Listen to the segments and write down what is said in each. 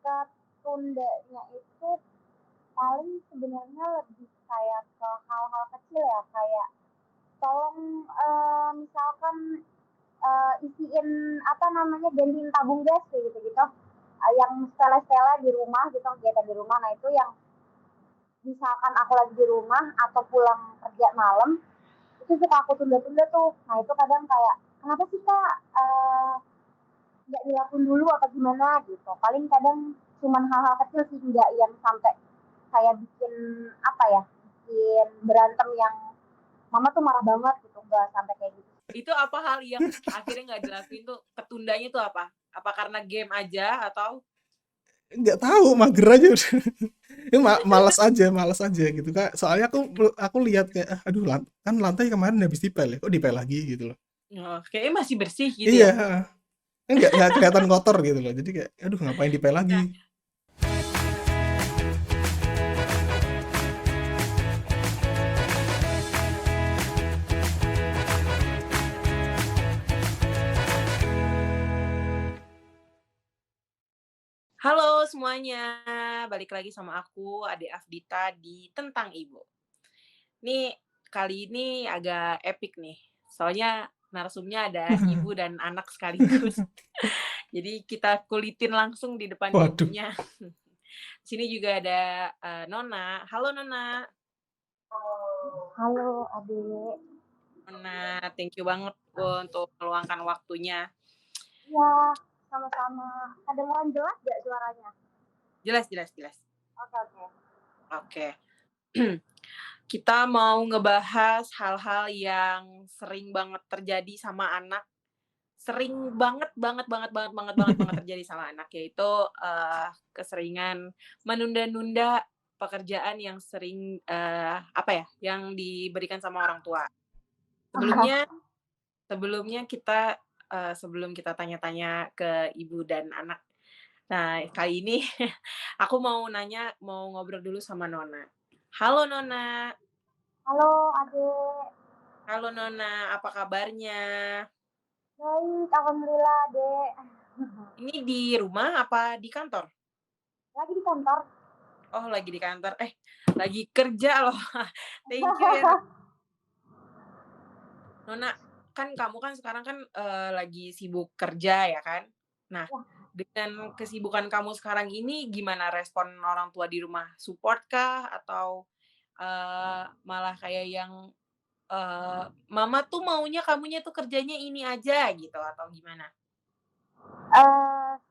ketundanya itu paling sebenarnya lebih kayak ke hal-hal kecil ya, kayak tolong, misalkan, isiin, apa namanya, gantiin tabung gas kayak gitu-gitu, yang sepele-sepele di rumah gitu, kegiatan di rumah. Nah itu yang misalkan aku lagi di rumah atau pulang kerja malam, itu suka aku tunda-tunda tuh. Nah itu kadang kayak, kenapa sih Kak, nggak dilakuin dulu apa gimana gitu. Paling kadang cuman hal-hal kecil sih, nggak yang sampai kayak bikin apa ya, bikin berantem yang mama tuh marah banget gitu, nggak sampai kayak gitu. Itu apa hal yang akhirnya nggak dilakuin tuh, ketundanya tuh apa? Apa karena game aja atau Nggak tahu, mager aja udah. Ini malas aja gitu, Kak. Soalnya aku lihat kayak, aduh kan lantai kemarin habis dipel ya, kok dipel lagi gitu loh. oh, kayaknya masih bersih gitu Iya, ya? kan nggak kelihatan kotor gitu loh. Jadi kayak, aduh ngapain dipel lagi? Nah, halo semuanya, balik lagi sama aku, Ade Afdita di Tentang Ibu. Nih, kali ini agak epic nih, soalnya narsumnya ada ibu dan anak sekaligus. Jadi kita kulitin langsung di depan Waduh, ibunya. Sini juga ada Nona. Halo Nona. Halo adik. Nona, thank you banget untuk meluangkan waktunya. Iya, sama-sama. Kedengeran jelas gak suaranya? Jelas, jelas, jelas. Oke, oke. Oke. Kita mau ngebahas hal-hal yang sering banget terjadi sama anak, sering banget banget banget banget banget banget banget terjadi sama anak, yaitu, keseringan menunda-nunda pekerjaan yang sering, apa ya, yang diberikan sama orang tua. Sebelumnya sebelumnya kita, sebelum kita tanya-tanya ke ibu dan anak, nah kali ini aku mau nanya, mau ngobrol dulu sama Nona. Halo Nona. Halo adik. Halo Nona, apa kabarnya? Baik, alhamdulillah adek. Ini di rumah apa di kantor? Lagi di kantor. Oh, lagi di kantor. Lagi kerja loh. Thank you ya, Nona. Kan kamu kan sekarang kan, lagi sibuk kerja ya kan? Nah, Wah, dengan kesibukan kamu sekarang ini gimana respon orang tua di rumah? Support kah? Atau, malah kayak yang, "Mama tuh maunya kamunya tuh kerjanya ini aja," gitu, atau gimana?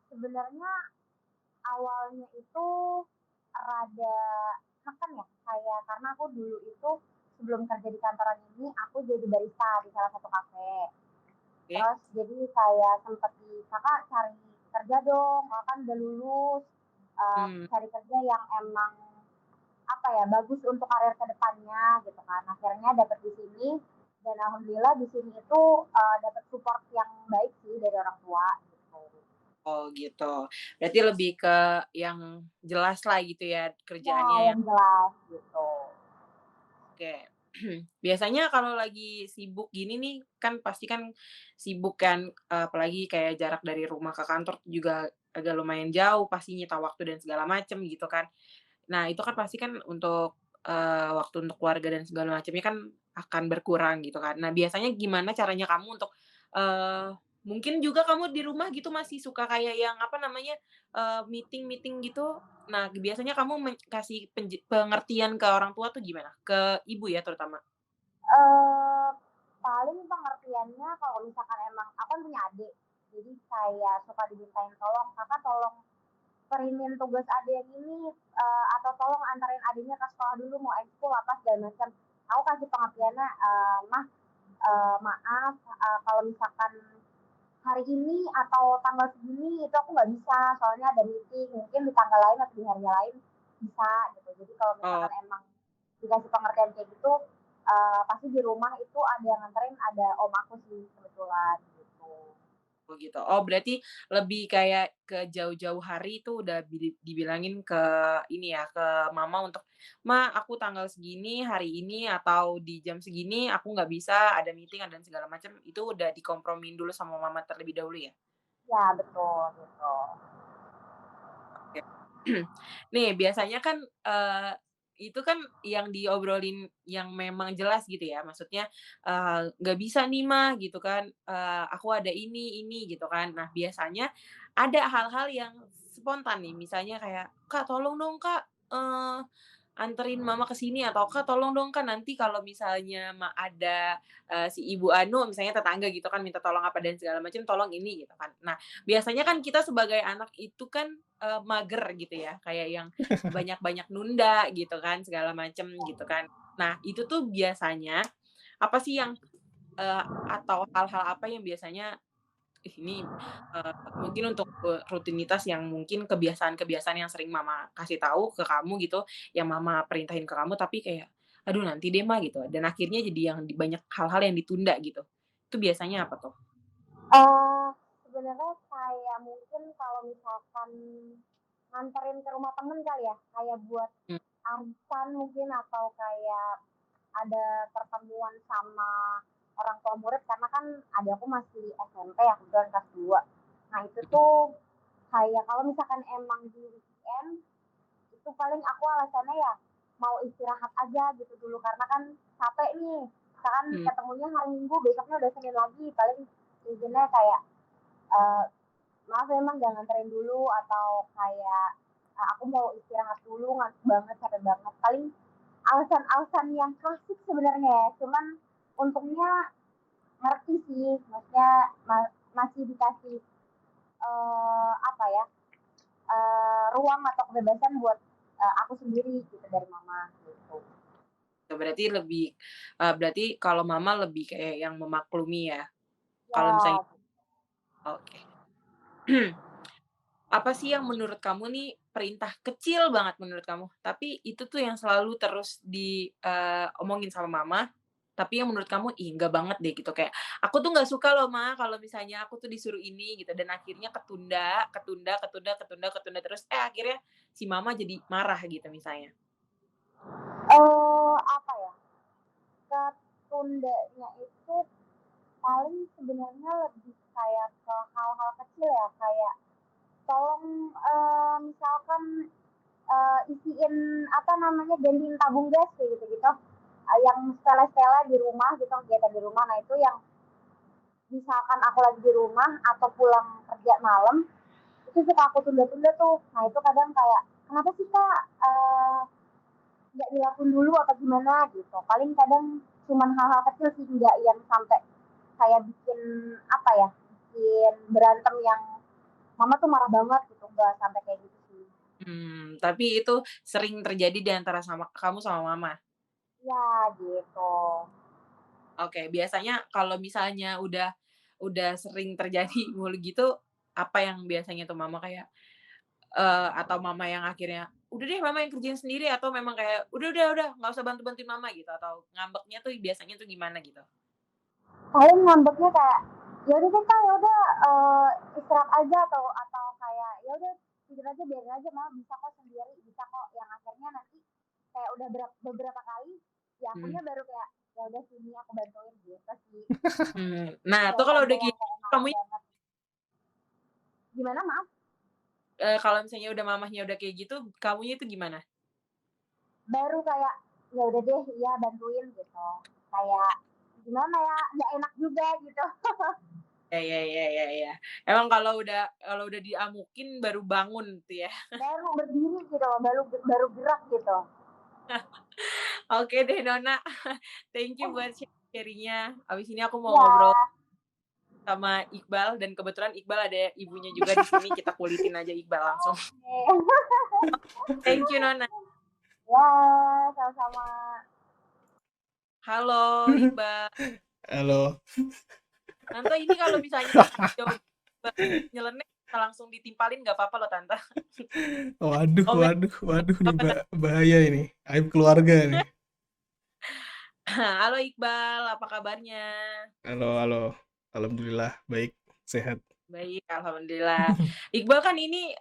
sebenarnya awalnya itu rada neken ya, kayak karena aku dulu itu sebelum kerja di kantoran ini, aku jadi barista di salah satu kafe. Oke. Terus jadi saya sempet "Kakak cari kerja dong, Kakak kan udah lulus, Mmm, cari kerja yang emang apa ya, bagus untuk karir ke depannya," gitu kan. Akhirnya dapet di sini dan alhamdulillah di sini itu, dapet support yang baik sih dari orang tua gitu. oh gitu. Berarti lebih ke yang jelas lah gitu ya Ya kerjaannya yang yang jelas gitu. oke. Biasanya kalau lagi sibuk gini nih, kan pasti kan sibuk kan, apalagi kayak jarak dari rumah ke kantor juga agak lumayan jauh, pasti nyita waktu dan segala macem gitu kan. Nah itu kan pasti kan untuk, waktu untuk keluarga dan segala macamnya kan akan berkurang gitu kan. Nah biasanya gimana caranya kamu untuk, eee, mungkin juga kamu di rumah gitu masih suka kayak yang apa namanya, meeting-meeting gitu. Nah biasanya kamu kasih pengertian ke orang tua tuh gimana? Ke ibu ya terutama? Eee, paling pengertiannya kalau misalkan emang aku kan punya adik, jadi kayak suka dimintain tolong, "Kakak tolong kirimin tugas adek yang ini, atau tolong antarin adiknya ke sekolah dulu mau ekskul apa segala macam." Aku kasih pengertiannya, "Mah, maaf, kalau misalkan hari ini atau tanggal segini itu aku nggak bisa, soalnya ada meeting, mungkin di tanggal lain atau di hari lain bisa," gitu. Jadi kalau Oh. misalkan emang dikasih pengertian kayak gitu, pasti di rumah itu ada yang nganterin, ada om aku sih kebetulan gitu. Oh gitu. Oh berarti lebih kayak ke jauh-jauh hari itu udah dibilangin ke ini ya, ke mama untuk, "Ma, aku tanggal segini, hari ini, atau di jam segini aku nggak bisa, ada meeting, dan segala macam," itu udah dikompromiin dulu sama mama terlebih dahulu ya? Ya betul gitu. Oke. Nih biasanya kan, itu kan yang diobrolin yang memang jelas gitu ya, maksudnya, "Nggak bisa nih Mah," gitu kan, "aku ada ini," gitu kan. Nah biasanya ada hal-hal yang spontan nih, misalnya kayak, "Kak tolong dong Kak, eee, anterin mama ke sini," atau, "Kak tolong dong Kak nanti kalau misalnya ada, si ibu anu," misalnya tetangga gitu kan minta tolong apa dan segala macam, "Tolong ini," gitu kan. Nah biasanya kan kita sebagai anak itu kan, mager gitu ya, kayak yang banyak-banyak nunda gitu kan, segala macem gitu kan. Nah, itu tuh biasanya apa sih yang, atau hal-hal apa yang biasanya, ih ini, mungkin untuk, rutinitas yang mungkin kebiasaan-kebiasaan yang sering mama kasih tahu ke kamu gitu, yang mama perintahin ke kamu tapi kayak, "Aduh nanti deh Mah," gitu, dan akhirnya jadi yang banyak hal-hal yang ditunda gitu. Itu biasanya apa tuh? Eee, Sebenarnya kayak mungkin kalau misalkan nganterin ke rumah temen kali ya, kayak buat Mmm, arisan mungkin atau kayak ada pertemuan sama orang tua murid karena kan adek aku masih SMP ya, kebetulan kelas 2. Nah itu mhm, tuh kayak kalau misalkan emang di weekend, itu paling aku alasannya ya mau istirahat aja gitu dulu karena kan capek nih. Misalkan mmm, ketemunya hari Minggu, besoknya udah Senin lagi, paling izinnya kayak, eee, "Maaf ya Mang, jangan nganterin dulu," atau kayak, "Aku mau istirahat dulu, ngantuk banget, capek banget." Paling alasan-alasan yang klasik sebenarnya ya, cuman untungnya ngerti sih, maksudnya masih dikasih, apa ya, ruang atau kebebasan buat, aku sendiri gitu dari mama, gitu. berarti lebih, berarti kalau mama lebih kayak yang memaklumi ya? Kalau misalnya Ya, oke. Apa sih yang menurut kamu nih perintah kecil banget menurut kamu, tapi itu tuh yang selalu terus omongin sama mama, tapi yang menurut kamu, "Ih enggak banget deh," gitu, kayak, "Aku tuh nggak suka loh Ma kalau misalnya aku tuh disuruh ini," gitu, dan akhirnya ketunda ketunda ketunda ketunda ketunda terus, akhirnya si mama jadi marah gitu misalnya. apa ya, ketundanya itu paling sebenarnya lebih kayak ke hal-hal kecil ya, kayak tolong, misalkan, isiin apa namanya, gantiin tabung gas kayak gitu-gitu, yang sepele-sepele di rumah gitu, kegiatan di rumah. Nah itu yang misalkan aku lagi di rumah atau pulang kerja malam, itu suka aku tunda-tunda tuh. Nah itu kadang kayak, "Kenapa sih Kak, nggak dilakuin dulu apa gimana?" Gitu. Paling kadang cuman hal-hal kecil sih, nggak yang sampai kayak bikin apa ya, bikin berantem yang mama tuh marah banget gitu, nggak sampai kayak gitu sih. Tapi itu sering terjadi di antara kamu sama mama? Ya gitu. Oke, biasanya kalau misalnya udah sering terjadi mulu gitu, apa yang biasanya tuh mama kayak, atau mama yang akhirnya, "Udah deh mama yang kerjain sendiri," atau memang kayak, "Udah, nggak usah bantu-bantuin mama," gitu, atau ngambeknya tuh biasanya tuh gimana gitu? Paling ngambeknya kayak, "Ya udah deh Kak, ya udah, istirahat aja," atau kayak, "Ya udah tidur aja, biarin aja Mama bisa kok sendiri, bisa kok." Yang akhirnya nanti kayak udah beberapa kali, ya Mhm. akunya baru kayak, "Ya udah sini aku bantuin," gitu sih. Nah tuh Kayak kalau tanda udah yang kayak kayak gitu marah kamunya, banget. Gimana maaf? kalau misalnya udah mamahnya udah kayak gitu, kamunya itu gimana? Baru kayak, "Ya udah deh, iya bantuin," gitu. Kayak gimana ya, nggak enak juga gitu. Ya. Emang kalau udah diamukin baru bangun tuh ya? Baru berdiri gitu loh, baru baru gerak gitu. Oke deh Nona, thank you buat sharing-nya. Abis ini aku mau Iya, ngobrol sama Iqbal dan kebetulan Iqbal ada ibunya juga di sini, kita kulitin aja Iqbal langsung. oke. Thank you Nona. Ya, sama-sama. Halo Iqbal. Halo. Tante ini kalau misalnya jauh nyeleneh bisa langsung ditimpalin nggak apa-apa loh Tante. Waduh, Oh nggak waduh, waduh, nih apa-apa Tante. bahaya ini. Aib keluarga nih. Halo Iqbal, apa kabarnya? Halo, halo. Alhamdulillah baik, sehat. Baik, alhamdulillah. Iqbal kan ini,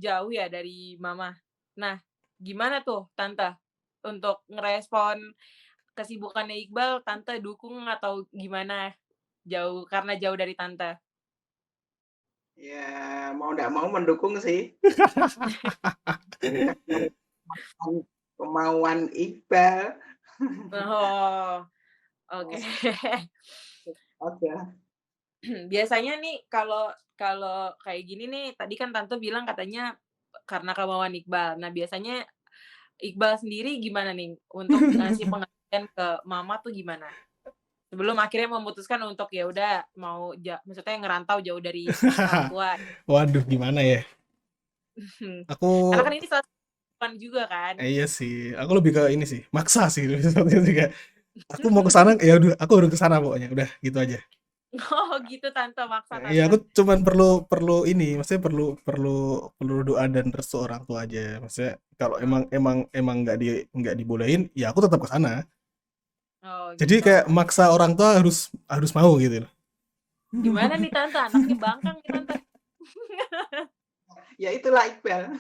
jauh ya dari mama. Nah, gimana tuh Tante untuk ngerespon kesibukannya Iqbal, Tante dukung atau gimana? Karena jauh dari Tante? Ya, mau nggak mau mendukung sih. Kemauan kemauan Iqbal Oh, oke. aja. Biasanya nih kalau kalau kayak gini nih, tadi kan Tante bilang katanya karena kemauan Iqbal. Nah, biasanya Iqbal sendiri gimana nih untuk ngasih pengertian ke mama tuh gimana? Sebelum akhirnya memutuskan untuk ya udah mau maksudnya ngerantau jauh dari orang tua. Waduh, gimana ya? Karena Aku kan ini salah satu kehidupan juga kan. iya sih, aku lebih ke ini sih, maksa sih seperti juga. Aku mau ke sana, ya udah, aku harus ke sana pokoknya, udah gitu aja. Oh, gitu Tante, maksa Iya, Tante. aku cuman perlu perlu ini, maksudnya perlu perlu perlu doa dan restu orang tua aja. Maksudnya kalau emang emang emang nggak dibolehin, ya aku tetap ke sana. Oh, Jadi gitu. kayak maksa orang tua harus harus mau gitu loh. Gimana nih Tante? Anaknya bangkang nih Tante. Ya itulah Iqbal.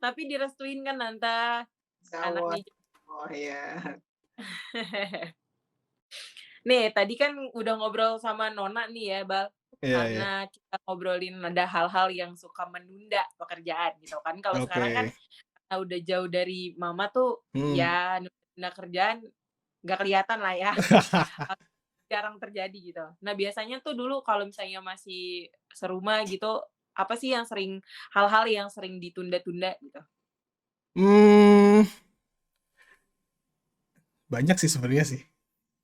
Tapi direstuin kan Tante Insya Allah. anaknya. Oh ya. Nih, tadi kan udah ngobrol sama Nona nih ya, Bal. Iya, iya. Karena kita ngobrolin ada hal-hal yang suka menunda pekerjaan gitu kan. Kalau sekarang kan Oke. karena udah jauh dari mama tuh ya nunda kerjaan nggak kelihatan lah ya. Jarang terjadi gitu. Nah, biasanya tuh dulu kalau misalnya masih serumah gitu, apa sih yang hal-hal yang sering ditunda-tunda gitu? Hmm, banyak sih sebenarnya sih.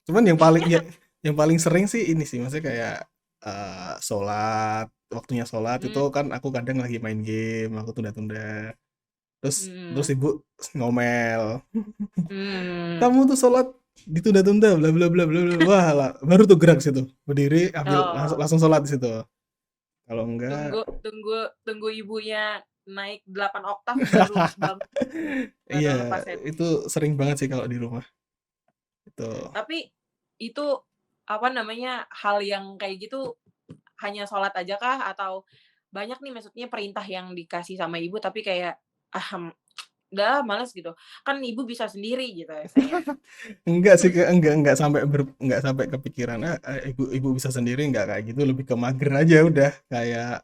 Cuman yang paling sering sih ini sih, maksudnya kayak sholat, waktunya sholat itu Hmm, kan aku kadang lagi main game, aku tunda-tunda. Terus terus hmm, ibu ngomel, hmm. kamu tuh sholat ditunda-tunda bla bla bla bla bla. Wah, baru tuh gerak situ, berdiri ambil langsung Oh, langsung sholat di situ. Kalau enggak, tunggu tunggu tunggu ibunya naik 8 oktav baru bangun, baru iya lepas head. itu sering banget sih kalau di rumah. Itu. Tapi itu apa namanya, hal yang kayak gitu hanya sholat aja kah? Atau banyak nih maksudnya perintah yang dikasih sama ibu tapi kayak, ah, udah males gitu. Kan ibu bisa sendiri gitu biasanya. Enggak sih, enggak sampai kepikiran, ibu ibu bisa sendiri, enggak kayak gitu, lebih ke mager aja udah. Kayak,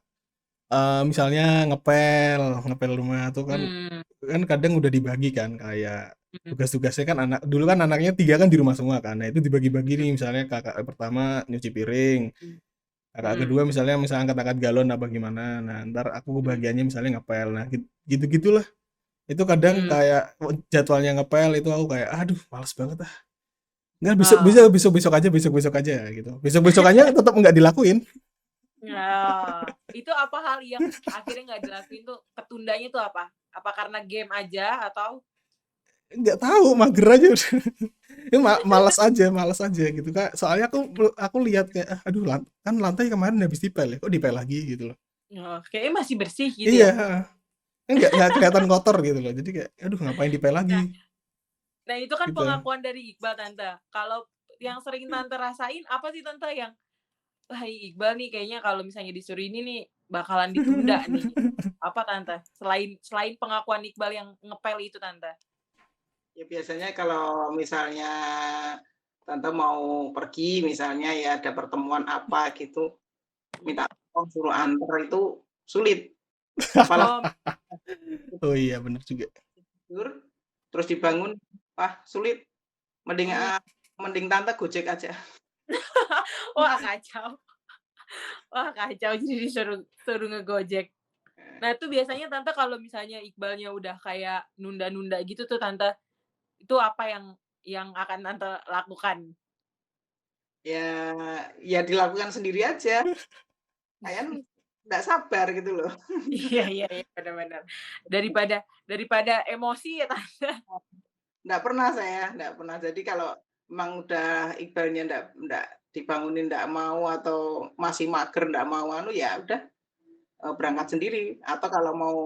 misalnya ngepel ngepel rumah tuh kan Hmm, kan kadang udah dibagi kan, kayak mhm, tugas-tugasnya kan dulu kan anaknya 3 kan di rumah semua kan. Nah, itu dibagi-bagi mhm, nih, misalnya kakak pertama nyuci piring, mhm, kakak mhm, kedua misalnya angkat-angkat galon apa gimana. Nah, ntar aku mhm, bagiannya misalnya ngepel. Nah, gitu-gitulah. Itu kadang mmm, kayak jadwalnya ngepel itu aku kayak, "Aduh males banget ah." Enggak, oh. besok besok aja gitu. Besok besokannya tetap nggak dilakuin. Nah, itu apa hal yang akhirnya nggak dilakuin tuh, ketundanya tuh apa? Apa karena game aja atau Nggak tahu, mager aja udah. Ya, malas aja gitu kak. Soalnya aku lihat kayak, aduh kan lantai kemarin habis dipel ya, kok dipel lagi gitu loh. oh, kayaknya masih bersih gitu Iya, ya? kan nggak kelihatan kotor gitu loh. Jadi kayak, aduh ngapain dipel lagi Nah nah itu kan gitu. pengakuan dari Iqbal Tante. Kalau yang sering Tante rasain apa sih Tante yang, "Wah Iqbal nih kayaknya kalau misalnya disuruh ini nih bakalan ditunda nih." Apa Tante? Selain selain pengakuan Iqbal yang ngepel itu Tante? Ya biasanya kalau misalnya Tante mau pergi misalnya ya ada pertemuan apa gitu, Mhm. minta tolong suruh antar itu sulit. Apalagi Oh, Oh iya bener juga. tidur terus dibangun, wah sulit. Mending, mmm, mending Tante Gojek aja. wah kacau wah kacau jadi disuruh suruh ngegojek. Nah itu biasanya Tante kalau misalnya Iqbalnya udah kayak nunda-nunda gitu tuh Tante, itu apa yang akan Tante lakukan? Ya ya dilakukan sendiri aja, saya nggak sabar gitu loh. Iya iya iya, bener bener. Daripada daripada emosi ya Tante. Nggak pernah saya, nggak pernah. Jadi kalau memang udah Iqbalnya nggak dibangunin nggak mau atau masih mager nggak mau anu, ya udah, berangkat sendiri. Atau kalau mau,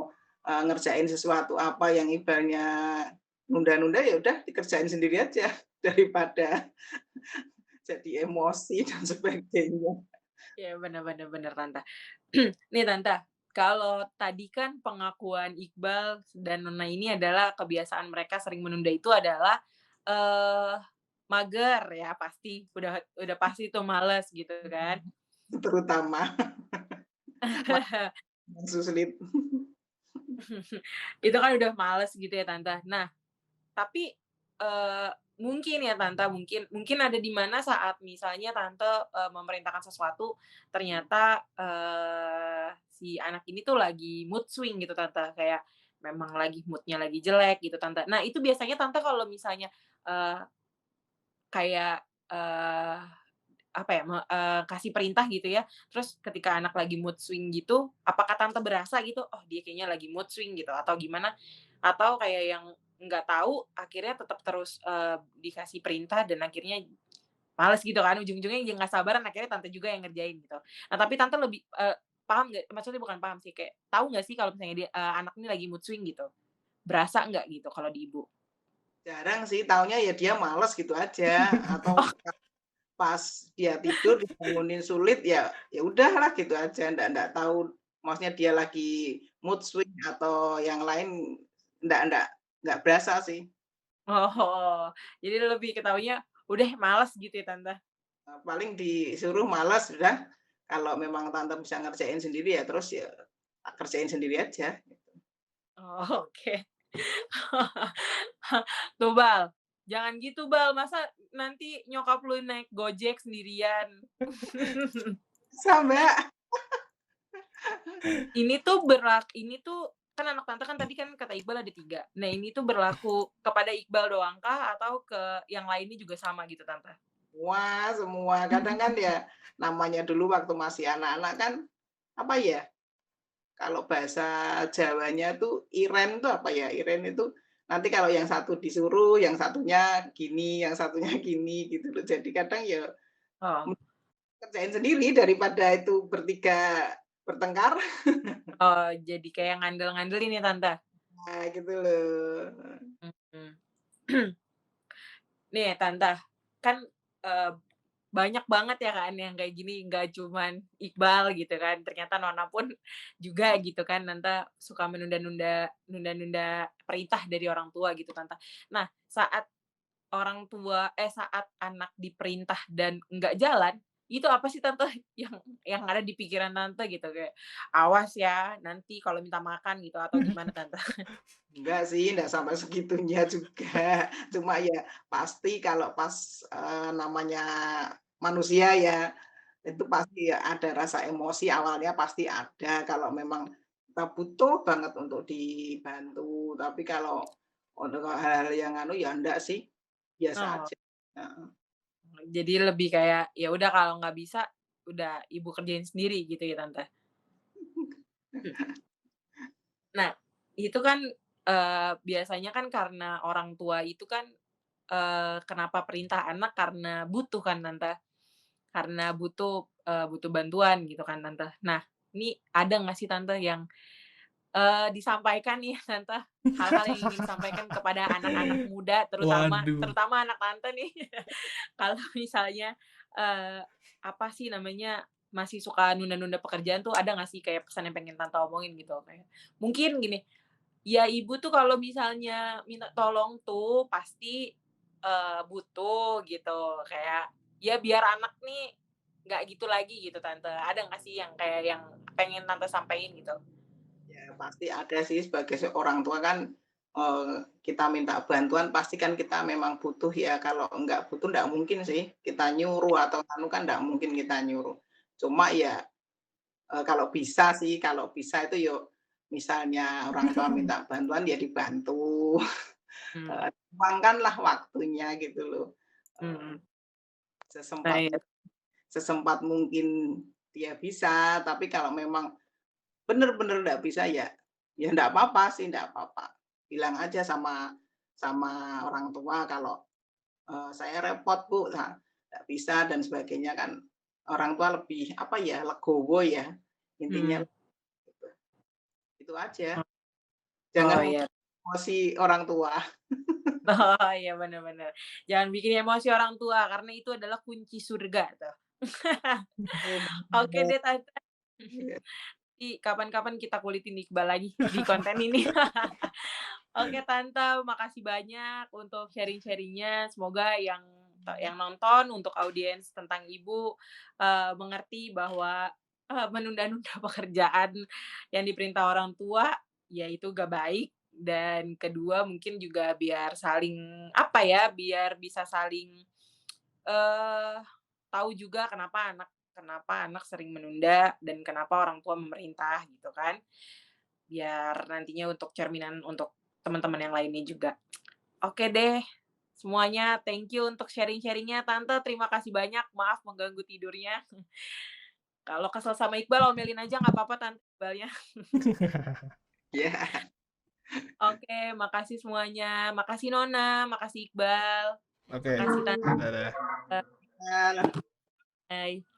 ngerjain sesuatu apa yang Iqbalnya nunda-nunda, ya udah dikerjain sendiri aja daripada jadi emosi dan sebagainya. Iya bener bener bener Tante. Nih Tante, kalau tadi kan pengakuan Iqbal dan Nona ini adalah kebiasaan mereka sering menunda itu adalah, eee, mager ya pasti, udah pasti tuh males gitu kan. Terutama yang sulit. Itu kan udah males gitu ya, Tante. Nah, tapi, mungkin ya, Tante, mungkin ada di mana saat misalnya Tante, memerintahkan sesuatu, ternyata, si anak ini tuh lagi mood swing gitu, Tante. Kayak memang lagi mood-nya lagi jelek gitu, Tante. Nah, itu biasanya Tante kalau misalnya, eee, kayak, apa ya, kasih perintah gitu ya, terus ketika anak lagi mood swing gitu, apakah Tante berasa gitu, "Oh, dia kayaknya lagi mood swing," gitu, atau gimana? Atau kayak yang nggak tahu, akhirnya tetap terus, dikasih perintah dan akhirnya males gitu kan, ujung-ujungnya yang nggak sabaran akhirnya Tante juga yang ngerjain gitu. Nah, tapi Tante lebih, paham nggak, maksudnya bukan paham sih, kayak tahu nggak sih kalau misalnya dia, anak ini lagi mood swing gitu? Berasa nggak gitu kalau di Ibu? Jarang sih, taunya ya dia males gitu aja, atau Oh pas dia tidur dibangunin sulit, ya ya udahlah gitu aja, ndak tahu maksudnya dia lagi mood swing atau yang lain, ndak nggak berasa sih. oh, jadi lebih ketahuinya, udah males gitu ya, Tante? Paling disuruh malas udah, kalau memang tante bisa ngerjain sendiri ya terus ya kerjain sendiri aja. Oh, oke. Tuh, Bal, jangan gitu, Bal, masa nanti nyokap lu naik Gojek sendirian. Bisa, Mbak. Ini tuh kan anak tante kan tadi kan kata Iqbal ada 3. Nah, ini tuh berlaku kepada Iqbal doang kah atau ke yang lainnya juga sama gitu, Tante? Semua. Kadang kan ya namanya dulu waktu masih anak-anak kan, apa ya, kalau bahasa Jawanya tuh iren tuh apa ya, iren itu nanti kalau yang satu disuruh, yang satunya gini, yang satunya gini gitu loh. Jadi kadang ya Oh. kerjain sendiri daripada itu bertiga bertengkar. Oh, jadi kayak ngandel-ngandelin ya, Tante? Nah, gitu loh. Mhm. Nih, Tante, kan, eee, banyak banget ya kan yang kayak gini, nggak cuman Iqbal gitu kan, ternyata Nona pun juga gitu kan, Tante suka nunda-nunda perintah dari orang tua gitu, Tante. Nah, saat anak diperintah dan nggak jalan, itu apa sih, Tante, yang ada di pikiran Tante gitu? Kayak, "Awas ya, nanti kalau minta makan," gitu, atau gimana, Tante? Enggak sih, enggak sampai segitunya juga. Cuma ya pasti kalau pas, namanya manusia ya, itu pasti ya ada rasa emosi awalnya pasti ada kalau memang kita butuh banget untuk dibantu. Tapi kalau untuk hal-hal yang anu ya enggak sih, biasa Oh, aja. Heeh. jadi lebih kayak, ya udah kalau nggak bisa, udah ibu kerjain sendiri gitu ya, Tante? Hmm. Nah, itu kan, biasanya kan karena orang tua itu kan, kenapa perintah anak karena butuh kan, Tante? Karena butuh bantuan gitu kan, Tante. Nah, ini ada nggak sih, Tante, yang, disampaikan nih, Tante, hal-hal yang ingin disampaikan kepada anak-anak muda, terutama Waduh. terutama anak Tante nih, kalau misalnya, apa sih namanya, masih suka nunda-nunda pekerjaan tuh ada nggak sih kayak pesan yang pengen Tante omongin gitu? Kayak mungkin gini, ya ibu tuh kalau misalnya minta tolong tuh pasti, butuh gitu, kayak ya biar anak nih nggak gitu lagi gitu, Tante. Ada nggak sih yang kayak yang pengen Tante sampein gitu? Ya pasti ada sih sebagai seorang tua kan, kita minta bantuan pasti kan kita memang butuh ya, kalau enggak butuh enggak mungkin sih kita nyuruh atau anu kan enggak mungkin kita nyuruh. Cuma ya, kalau bisa sih, kalau bisa itu yuk misalnya orang tua minta bantuan ya dibantu, Mmm, luangkanlah waktunya gitu loh, eee, mhm. Nah, sesempat iya. sesempat mungkin dia bisa, tapi kalau memang bener-bener nggak bisa ya, ya nggak apa-apa sih, nggak apa-apa. Bilang aja sama sama orang tua kalau, "Saya repot Bu, nggak bisa," dan sebagainya kan. Orang tua lebih, apa ya, legowo ya, intinya Mhm. gitu. Itu aja, Oh, jangan iya. emosi orang tua. Oh, iya, bener bener. Jangan bikin emosi orang tua karena itu adalah kunci surga tuh. Betul Oke banget, deh, Tante. iya. Nanti kapan-kapan kita kulitin Iqbal lagi di konten ini. Oke, Tante, makasih banyak untuk sharing-sharing-nya. Semoga yang nonton, untuk audiens tentang Ibu, mengerti bahwa, menunda-nunda pekerjaan yang diperintah orang tua ya itu gak baik. Dan kedua mungkin juga biar saling biar bisa saling tahu juga kenapa anak sering menunda dan kenapa orang tua memerintah gitu kan. Biar nantinya untuk cerminan untuk teman-teman yang lainnya juga. Oke deh, semuanya thank you untuk sharing-sharingnya Tante, terima kasih banyak. Maaf mengganggu tidurnya. Kalau kesel sama Iqbal omelin aja nggak apa-apa Tante Iqbalnya. Ya. Oke, makasih semuanya. Makasih Nona, makasih Iqbal. Oke, Makasih Tante. dadah. Bye.